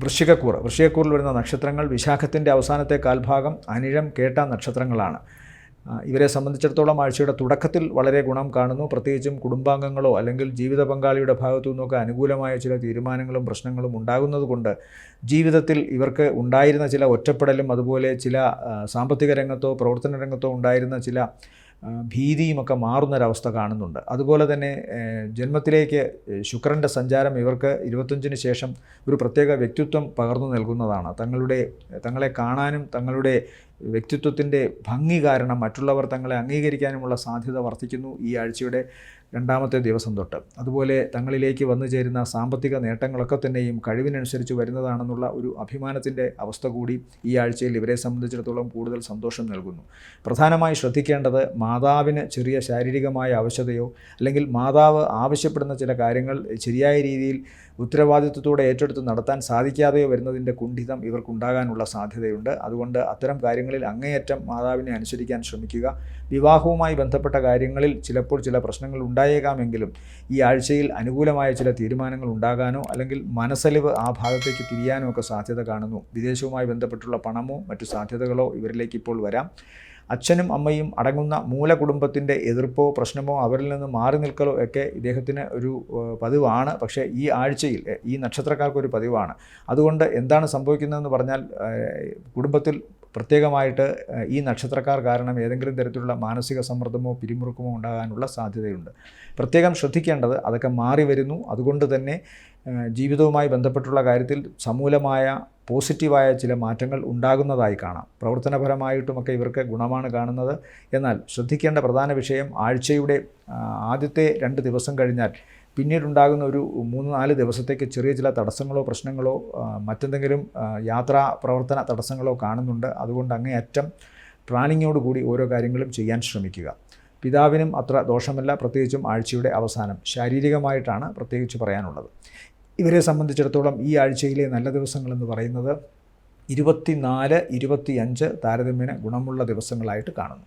വൃശ്ചികക്കൂറിൽ വരുന്ന നക്ഷത്രങ്ങൾ വിശാഖത്തിൻ്റെ അവസാനത്തെ കാൽഭാഗം, അനിഴം, കേട്ട നക്ഷത്രങ്ങളാണ്. ഇവരെ സംബന്ധിച്ചിടത്തോളം ആഴ്ചയുടെ തുടക്കത്തിൽ വളരെ ഗുണം കാണുന്നു. പ്രത്യേകിച്ചും കുടുംബാംഗങ്ങളോ അല്ലെങ്കിൽ ജീവിത പങ്കാളിയുടെ ഭാഗത്തു നിന്നൊക്കെ അനുകൂലമായ ചില തീരുമാനങ്ങളും പ്രശ്നങ്ങളും ഉണ്ടാകുന്നതുകൊണ്ട് ജീവിതത്തിൽ ഇവർക്ക് ഉണ്ടായിരുന്ന ചില ഒറ്റപ്പെടലും അതുപോലെ ചില സാമ്പത്തിക രംഗത്തോ പ്രവർത്തന രംഗത്തോ ഉണ്ടായിരുന്ന ചില ഭീതിയുമൊക്കെ മാറുന്നൊരവസ്ഥ കാണുന്നുണ്ട്. അതുപോലെ തന്നെ ജന്മത്തിലേക്ക് ശുക്രൻ്റെ സഞ്ചാരം ഇവർക്ക് 25-ന് ശേഷം ഒരു പ്രത്യേക വ്യക്തിത്വം പകർന്നു നൽകുന്നതാണ്. തങ്ങളെ കാണാനും തങ്ങളുടെ വ്യക്തിത്വത്തിൻ്റെ ഭംഗി കാരണം മറ്റുള്ളവർ തങ്ങളെ അംഗീകരിക്കാനുമുള്ള സാധ്യത വർദ്ധിക്കുന്നു ഈ ആഴ്ചയുടെ 2ാമത്തെ ദിവസം തൊട്ട്. അതുപോലെ തങ്ങളിലേക്ക് വന്നു ചേരുന്ന സാമ്പത്തിക നേട്ടങ്ങളൊക്കെ തന്നെയും കഴിവിനനുസരിച്ച് വരുന്നതാണെന്നുള്ള ഒരു അഭിമാനത്തിൻ്റെ അവസ്ഥ കൂടി ഈ ആഴ്ചയിൽ ഇവരെ സംബന്ധിച്ചിടത്തോളം കൂടുതൽ സന്തോഷം നൽകുന്നു. പ്രധാനമായി ശ്രദ്ധിക്കേണ്ടത് മാതാവിന് ചെറിയ ശാരീരികമായ അവശതയോ അല്ലെങ്കിൽ മാതാവ് ആവശ്യപ്പെടുന്ന ചില കാര്യങ്ങൾ ശരിയായ രീതിയിൽ ഉത്തരവാദിത്വത്തോടെ ഏറ്റെടുത്ത് നടത്താൻ സാധിക്കാതെയോ വരുന്നതിൻ്റെ കുണ്ഠിതം ഇവർക്കുണ്ടാകാനുള്ള സാധ്യതയുണ്ട്. അതുകൊണ്ട് അത്തരം കാര്യങ്ങളിൽ അങ്ങേയറ്റം മാതാവിനെ അനുസരിക്കാൻ ശ്രമിക്കുക. വിവാഹവുമായി ബന്ധപ്പെട്ട കാര്യങ്ങളിൽ ചിലപ്പോൾ ചില പ്രശ്നങ്ങൾ ഉണ്ടായേക്കാമെങ്കിലും ഈ ആഴ്ചയിൽ അനുകൂലമായ ചില തീരുമാനങ്ങൾ ഉണ്ടാകാനോ അല്ലെങ്കിൽ മനസ്സലിവ് ആ ഭാഗത്തേക്ക് തിരിയാനോ ഒക്കെ സാധ്യത കാണുന്നു. വിദേശവുമായി ബന്ധപ്പെട്ടുള്ള പണമോ മറ്റു സാധ്യതകളോ ഇവരിലേക്ക് ഇപ്പോൾ വരാം. അച്ഛനും അമ്മയും അടങ്ങുന്ന മൂലകുടുംബത്തിൻ്റെ എതിർപ്പോ പ്രശ്നമോ അവരിൽ നിന്ന് മാറി നിൽക്കലോ ഒക്കെ ഇദ്ദേഹത്തിന് ഒരു പതിവാണ്. പക്ഷേ ഈ ആഴ്ചയിൽ ഈ നക്ഷത്രക്കാർക്കൊരു പതിവാണ്. അതുകൊണ്ട് എന്താണ് സംഭവിക്കുന്നതെന്ന് പറഞ്ഞാൽ കുടുംബത്തിൽ പ്രത്യേകമായിട്ട് ഈ നക്ഷത്രക്കാർ കാരണം ഏതെങ്കിലും തരത്തിലുള്ള മാനസിക സമ്മർദ്ദമോ പിരിമുറുക്കമോ ഉണ്ടാകാനുള്ള സാധ്യതയുണ്ട്. പ്രത്യേകം ശ്രദ്ധിക്കേണ്ടത് അതൊക്കെ മാറി വരുന്നു. അതുകൊണ്ട് തന്നെ ജീവിതവുമായി ബന്ധപ്പെട്ടുള്ള കാര്യത്തിൽ സമൂലമായ പോസിറ്റീവായ ചില മാറ്റങ്ങൾ ഉണ്ടാകുന്നതായി കാണാം. പ്രവർത്തനപരമായിട്ടുമൊക്കെ ഇവർക്ക് ഗുണമാണ് കാണുന്നത്. എന്നാൽ ശ്രദ്ധിക്കേണ്ട പ്രധാന വിഷയം ആഴ്ചയുടെ ആദ്യത്തെ 2 ദിവസം കഴിഞ്ഞാൽ പിന്നീടുണ്ടാകുന്ന ഒരു 3-4 ദിവസത്തേക്ക് ചെറിയ ചില തടസ്സങ്ങളോ പ്രശ്നങ്ങളോ മറ്റെന്തെങ്കിലും യാത്രാ പ്രവർത്തന തടസ്സങ്ങളോ കാണുന്നുണ്ട്. അതുകൊണ്ട് അങ്ങേയറ്റം പ്ലാനിങ്ങോടുകൂടി ഓരോ കാര്യങ്ങളും ചെയ്യാൻ ശ്രമിക്കുക. പിതാവിനും അത്ര ദോഷമല്ല, പ്രത്യേകിച്ചും ആഴ്ചയുടെ അവസാനം. ശാരീരികമായിട്ടാണ് പ്രത്യേകിച്ച് പറയാനുള്ളത്. ഇവരെ സംബന്ധിച്ചിടത്തോളം ഈ ആഴ്ചയിലെ നല്ല ദിവസങ്ങളെന്ന് പറയുന്നത് 24, 25 താരതമ്യേന ഗുണമുള്ള ദിവസങ്ങളായിട്ട് കാണുന്നു.